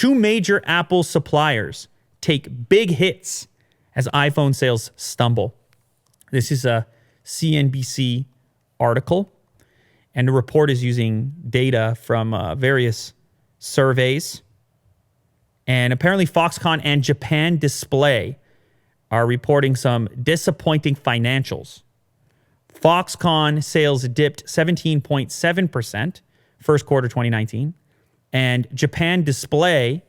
two major Apple suppliers take big hits as iPhone sales stumble. This is a CNBC article, and the report is using data from various surveys. And apparently Foxconn and Japan Display are reporting some disappointing financials. Foxconn sales dipped 17.7% first quarter 2019, and Japan Display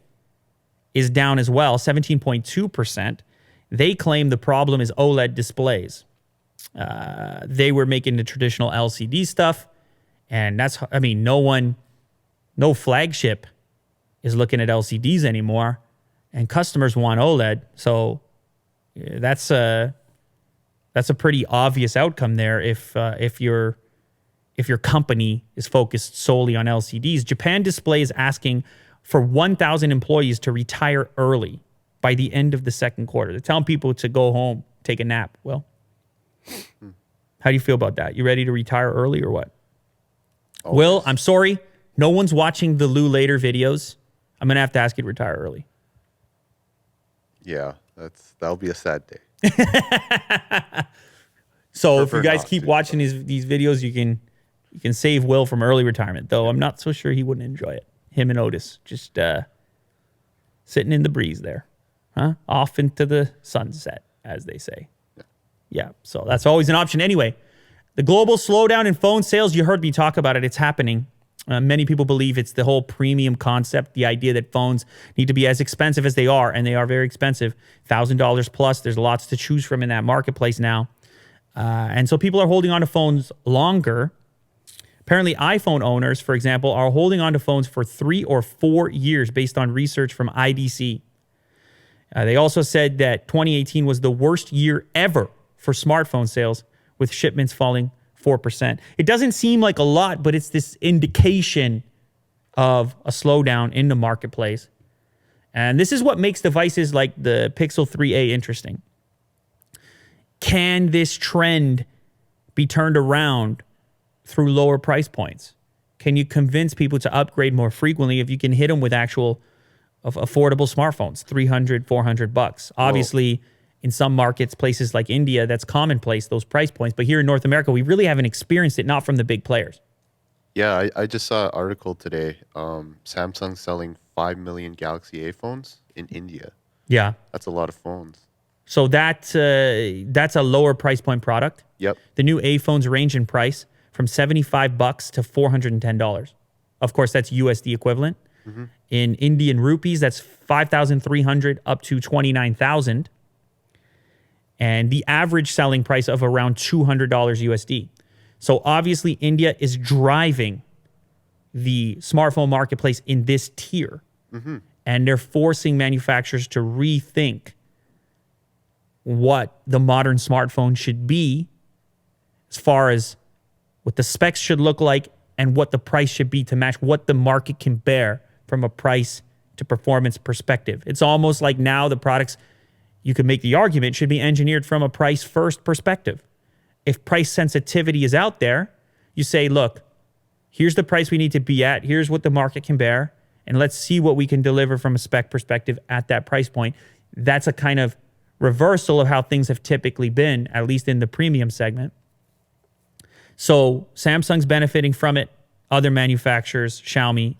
is down as well, 17.2%. They claim the problem is OLED displays. They were making the traditional LCD stuff, and no flagship is looking at LCDs anymore, and customers want OLED. So that's a pretty obvious outcome there if your company is focused solely on LCDs. Japan Display is asking for 1,000 employees to retire early by the end of the second quarter. They're telling people to go home, take a nap. Well, how do you feel about that? You ready to retire early or what? Always. Will, I'm sorry. No one's watching the Lew Later videos. I'm going to have to ask you to retire early. Yeah, that'll be a sad day. So if you guys keep watching these videos, you can save Will from early retirement, though I'm not so sure he wouldn't enjoy it. Him and Otis just sitting in the breeze there. Huh? Off into the sunset, as they say. Yeah, so that's always an option. Anyway, the global slowdown in phone sales, you heard me talk about it. It's happening. Many people believe it's the whole premium concept, the idea that phones need to be as expensive as they are, and they are very expensive, $1,000 plus. There's lots to choose from in that marketplace now. And so people are holding on to phones longer. Apparently, iPhone owners, for example, are holding on to phones for 3 or 4 years based on research from IDC. They also said that 2018 was the worst year ever for smartphone sales, with shipments falling 4%. It doesn't seem like a lot, but it's this indication of a slowdown in the marketplace. And this is what makes devices like the Pixel 3a interesting. Can this trend be turned around through lower price points? Can you convince people to upgrade more frequently if you can hit them with actual affordable smartphones, $300, $400? Obviously, in some markets, places like India, that's commonplace, those price points. But here in North America, we really haven't experienced it, not from the big players. Yeah, I just saw an article today. Samsung selling 5 million Galaxy A phones in India. Yeah. That's a lot of phones. So that's a lower price point product. Yep. The new A phones range in price from $75 to $410. Of course, that's USD equivalent. Mm-hmm. In Indian rupees, that's 5,300 up to 29,000. And the average selling price of around $200 USD. So obviously, India is driving the smartphone marketplace in this tier. Mm-hmm. And they're forcing manufacturers to rethink what the modern smartphone should be as far as what the specs should look like and what the price should be to match what the market can bear from a price to performance perspective. It's almost like now the products, you could make the argument, should be engineered from a price first perspective. If price sensitivity is out there, you say, look, here's the price we need to be at. Here's what the market can bear. And let's see what we can deliver from a spec perspective at that price point. That's a kind of reversal of how things have typically been, at least in the premium segment. So Samsung's benefiting from it. Other manufacturers, Xiaomi,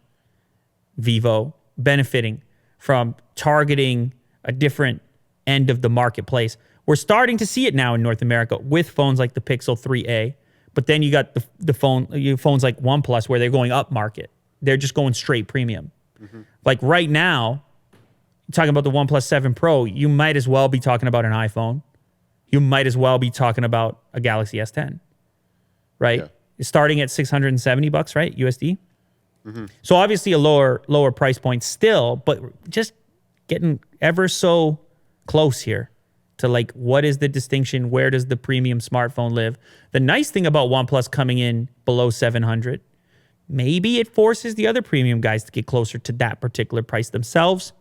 Vivo, benefiting from targeting a different end of the marketplace. We're starting to see it now in North America with phones like the Pixel 3a, but then you got the phones like OnePlus where they're going up market. They're just going straight premium. Mm-hmm. Like right now, talking about the OnePlus 7 Pro, you might as well be talking about an iPhone. You might as well be talking about a Galaxy S10, right? Yeah. It's starting at $670, right? USD. Mm-hmm. So obviously a lower price point still, but just getting ever so close here to like, what is the distinction? Where does the premium smartphone live? The nice thing about OnePlus coming in below 700, maybe it forces the other premium guys to get closer to that particular price themselves.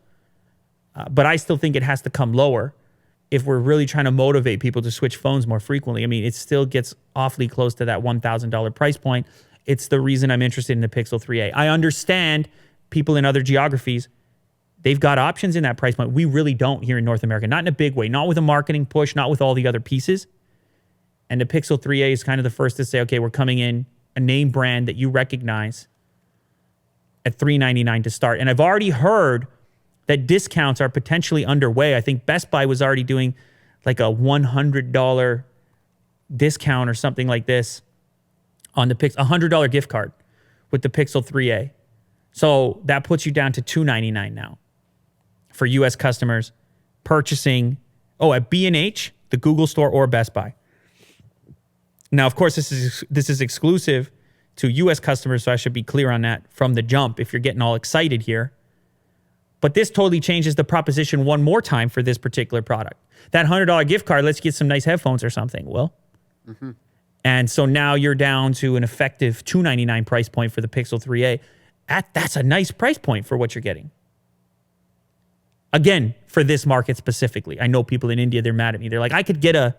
But I still think it has to come lower if we're really trying to motivate people to switch phones more frequently. I mean, it still gets awfully close to that $1,000 price point. It's the reason I'm interested in the Pixel 3a. I understand people in other geographies They've got options in that price point. We really don't here in North America, not in a big way, not with a marketing push, not with all the other pieces. And the Pixel 3a is kind of the first to say, okay, we're coming in, a name brand that you recognize at $399 to start. And I've already heard that discounts are potentially underway. I think Best Buy was already doing like a $100 discount or something like this on the Pixel, $100 gift card with the Pixel 3a. So that puts you down to $299 now for U.S. customers purchasing, at B&H, the Google Store, or Best Buy. Now, of course, this is exclusive to U.S. customers, so I should be clear on that from the jump if you're getting all excited here. But this totally changes the proposition one more time for this particular product. That $100 gift card lets you get some nice headphones or something, Will. Mm-hmm. And so now you're down to an effective $299 price point for the Pixel 3a. That's a nice price point for what you're getting. Again, for this market specifically. I know people in India, they're mad at me. They're like, I could get a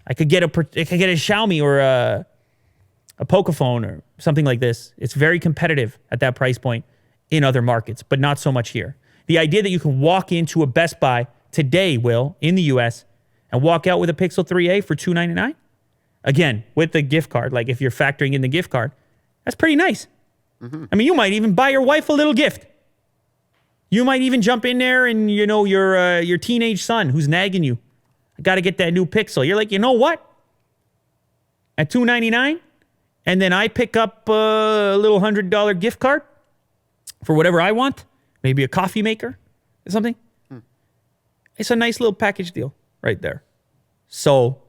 Xiaomi or a Pocophone or something like this. It's very competitive at that price point in other markets, but not so much here. The idea that you can walk into a Best Buy today, Will, in the US, and walk out with a Pixel 3a for $299, again, with the gift card, like if you're factoring in the gift card, that's pretty nice. Mm-hmm. I mean, you might even buy your wife a little gift. You might even jump in there and, your teenage son who's nagging you, I got to get that new Pixel. You're like, you know what? At $299, and then I pick up a little $100 gift card for whatever I want, maybe a coffee maker or something. It's a nice little package deal right there. So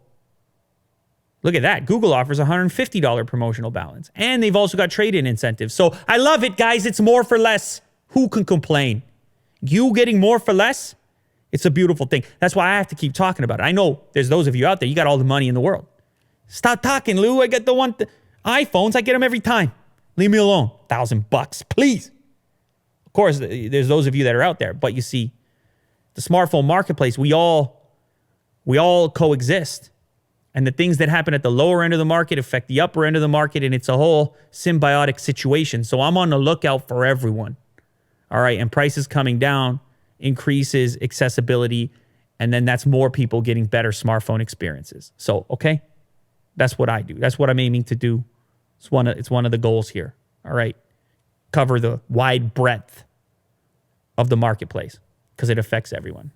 look at that. Google offers $150 promotional balance, and they've also got trade-in incentives. So I love it, guys. It's more for less. Who can complain? You getting more for less? It's a beautiful thing. That's why I have to keep talking about it. I know there's those of you out there, you got all the money in the world. Stop talking, Lou. I get the iPhones. I get them every time. Leave me alone. $1,000, please. Of course, there's those of you that are out there, but you see, the smartphone marketplace, we all coexist. And the things that happen at the lower end of the market affect the upper end of the market, and it's a whole symbiotic situation. So I'm on the lookout for everyone. All right, and prices coming down increases accessibility, and then that's more people getting better smartphone experiences. So, okay, that's what I do. That's what I'm aiming to do. It's one of the goals here. All right, cover the wide breadth of the marketplace because it affects everyone.